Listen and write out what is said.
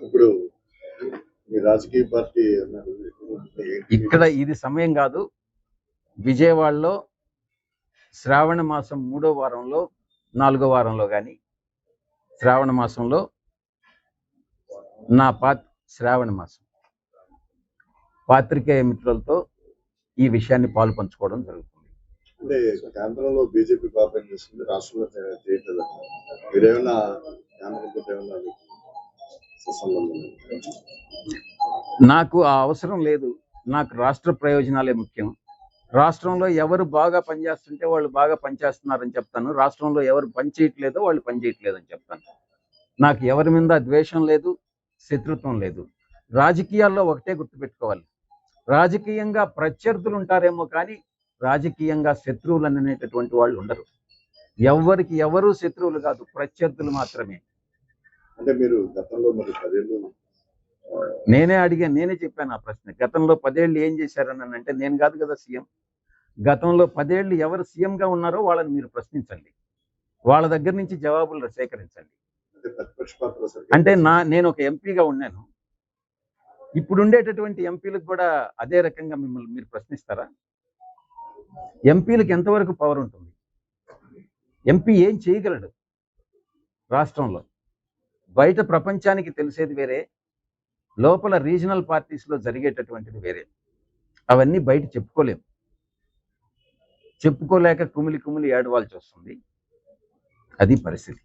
ఇప్పుడు మీ రాజకీయ పార్టీ ఇక్కడ ఇది సమయం కాదు. విజయవాడలో శ్రావణ మాసం 3వ వారంలో 4వ వారంలో కానీ శ్రావణ మాసంలో శ్రావణ మాసం పాత్రికేయ మిత్రులతో ఈ విషయాన్ని పాలు పంచుకోవడం జరుగుతుంది. అంటే కేంద్రంలో బీజేపీ బాగా పనిచేస్తుంది, రాష్ట్రంలో చేయట్లేదు. మీరేమన్నా కేంద్రంతో ఏమన్నా నాకు ఆ అవసరం లేదు. నాకు రాష్ట్ర ప్రయోజనాలే ముఖ్యం. రాష్ట్రంలో ఎవరు బాగా పనిచేస్తుంటే వాళ్ళు బాగా పనిచేస్తున్నారని చెప్తాను. రాష్ట్రంలో ఎవరు పనిచేయట్లేదో వాళ్ళు పనిచేయట్లేదని చెప్తాను. నాకు ఎవరి మీద ద్వేషం లేదు, శత్రుత్వం లేదు. రాజకీయాల్లో ఒకటే గుర్తుపెట్టుకోవాలి, రాజకీయంగా ప్రత్యర్థులు ఉంటారేమో కానీ రాజకీయంగా శత్రువులు అనేటటువంటి వాళ్ళు ఉండరు. ఎవరికి ఎవరు శత్రువులు కాదు, ప్రత్యర్థులు మాత్రమే. అంటే మీరు గతంలో మరి 10 ఏళ్ళు నేనే చెప్పాను ఆ ప్రశ్న. గతంలో 10 ఏళ్ళు ఏం చేశారని అంటే నేను కాదు కదా సీఎం. గతంలో 10 ఏళ్ళు ఎవరు సీఎంగా ఉన్నారో వాళ్ళని మీరు ప్రశ్నించండి, వాళ్ళ దగ్గర నుంచి జవాబులు సేకరించండి. అంటే నేను ఒక ఎంపీగా ఉన్నాను. ఇప్పుడు ఉండేటటువంటి ఎంపీలకు కూడా అదే రకంగా మిమ్మల్ని మీరు ప్రశ్నిస్తారా? ఎంపీలకు ఎంతవరకు పవర్ ఉంటుంది? ఎంపీ ఏం చేయగలడు రాష్ట్రంలో? బయట ప్రపంచానికి తెలిసేది వేరే, లోపల రీజనల్ పార్టీస్లో జరిగేటటువంటిది వేరే. అవన్నీ బయట చెప్పుకోలేము. చెప్పుకోలేక కుమిలి ఏడవాల్సి వస్తుంది. అది పరిస్థితి.